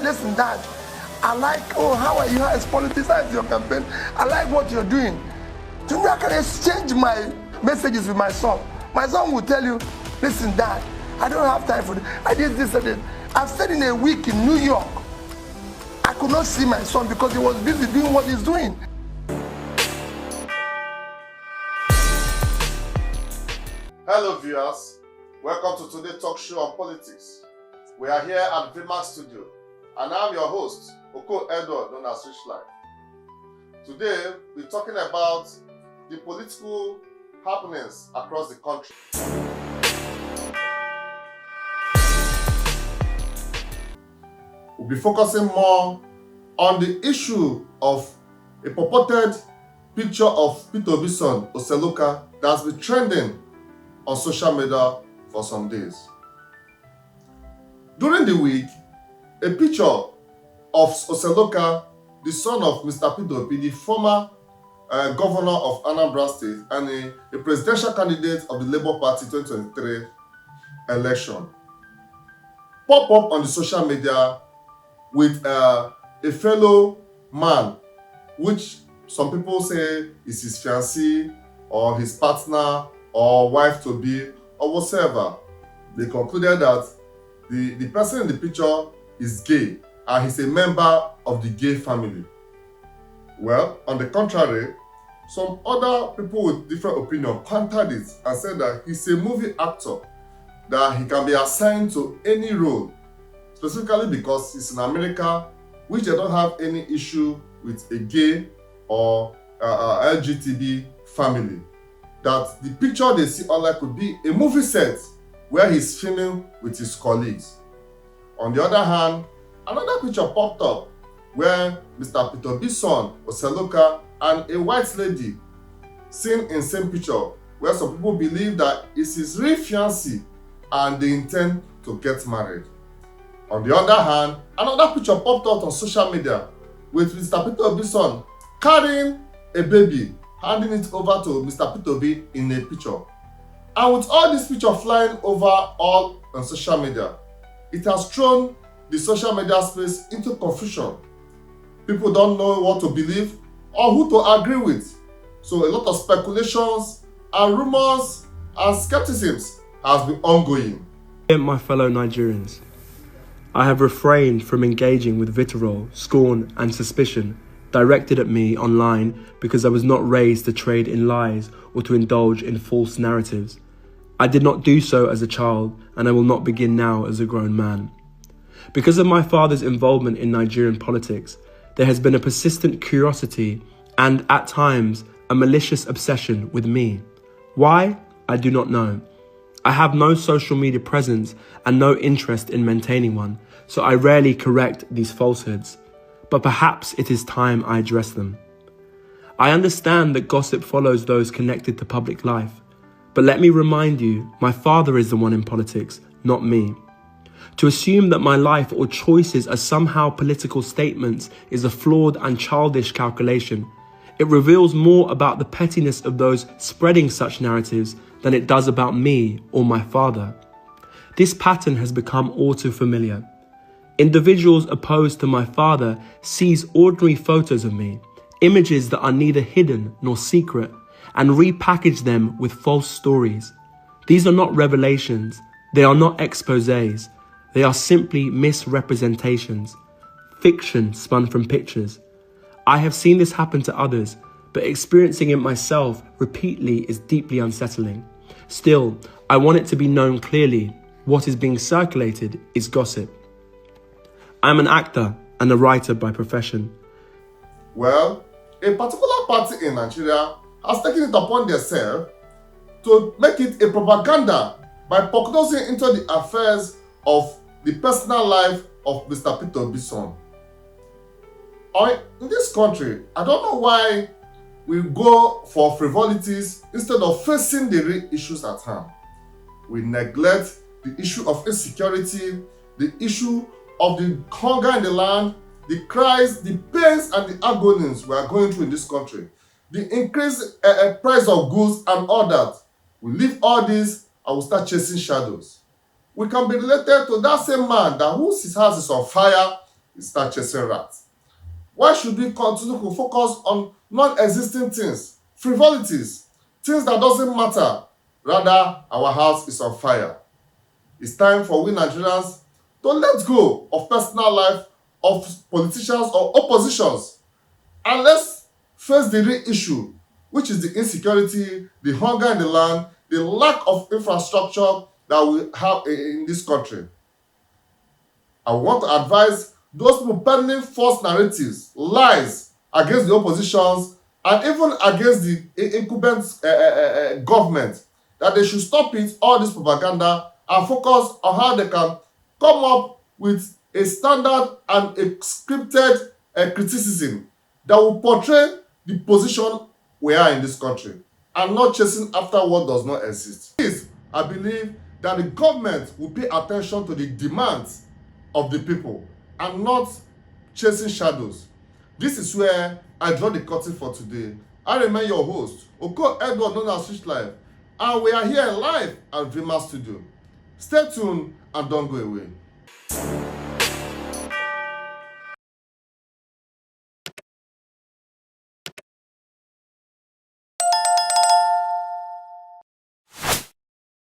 listen, Dad, I like, oh, how are you? How is politics? How is your campaign? I like what you're doing. To me, I can exchange my messages with my son. My son will tell you, listen, Dad, I don't have time for this. I did this and that. I've stayed in a week in New York. I could not see my son because he was busy doing what he's doing. Hello viewers, welcome to today's talk show on politics. We are here at VMAX Studio and I'm your host, Oko Edward, known as Rich Life. Today we're talking about the political happenings across the country. We'll be focusing more on the issue of a purported picture of Peter Obi's son, Oseloka, that's been trending on social media for some days. During the week, a picture of Oseloka, the son of Mr. Peter Obi, the former governor of Anambra State and a presidential candidate of the Labour Party 2023 election, pop up on the social media with a fellow man, which some people say is his fiancé or his partner or wife to be or whatever. They concluded that the person in the picture is gay and he's a member of the gay family. Well, on the contrary, some other people with different opinion countered it and said that he's a movie actor, that he can be assigned to any role, specifically because he's in America, which they don't have any issue with a gay or LGBT family. That the picture they see online could be a movie set where he's filming with his colleagues. On the other hand, another picture popped up where Mr. Peter Obi's son, Oseloka, and a white lady seen in same picture, where some people believe that it's his real fiancé and they intend to get married. On the other hand, another picture popped out on social media with Mr. Peter Obi's son carrying a baby, handing it over to Mr. Peter Obi in a picture. And with all this picture flying over all on social media, it has thrown the social media space into confusion. People don't know what to believe or who to agree with. So a lot of speculations and rumors and skepticism has been ongoing. My fellow Nigerians, I have refrained from engaging with vitriol, scorn and suspicion directed at me online because I was not raised to trade in lies or to indulge in false narratives. I did not do so as a child, and I will not begin now as a grown man. Because of my father's involvement in Nigerian politics, there has been a persistent curiosity and, at times, a malicious obsession with me. Why? I do not know. I have no social media presence and no interest in maintaining one, so I rarely correct these falsehoods. But perhaps it is time I address them. I understand that gossip follows those connected to public life, but let me remind you, my father is the one in politics, not me. To assume that my life or choices are somehow political statements is a flawed and childish calculation. It reveals more about the pettiness of those spreading such narratives than it does about me or my father. This pattern has become all too familiar. Individuals opposed to my father seize ordinary photos of me, images that are neither hidden nor secret, and repackage them with false stories. These are not revelations, they are not exposés, they are simply misrepresentations, fiction spun from pictures. I have seen this happen to others, but experiencing it myself repeatedly is deeply unsettling. Still, I want it to be known clearly, what is being circulated is gossip. I am an actor and a writer by profession. Well, a particular party in Nigeria has taken it upon themselves to make it a propaganda by prognosing into the affairs of the personal life of Mr. Peter Obi's son. In this country, I don't know why we go for frivolities instead of facing the real issues at hand. We neglect the issue of insecurity, the issue of the hunger in the land, the cries, the pains and the agonies we are going through in this country, the increased price of goods and all that. We leave all this and we start chasing shadows. We can be related to that same man that whose his house is on fire, start chasing rats? Why should we continue to focus on non-existing things, frivolities, things that doesn't matter? Rather, our house is on fire. It's time for we Nigerians to let go of personal life of politicians or oppositions, and let's face the real issue, which is the insecurity, the hunger in the land, the lack of infrastructure that we have in this country. I want to advise those people peddling false narratives, lies against the oppositions, and even against the incumbent government, that they should stop it, all this propaganda, and focus on how they can come up with a standard and a scripted criticism that will portray the position we are in this country, and not chasing after what does not exist. Please, I believe that the government will pay attention to the demands of the people and not chasing shadows. This is where I draw the curtain for today. I remain your host, Oko Edward, known as Switch Life, and we are here live at Dreamer Studio. Stay tuned and don't go away.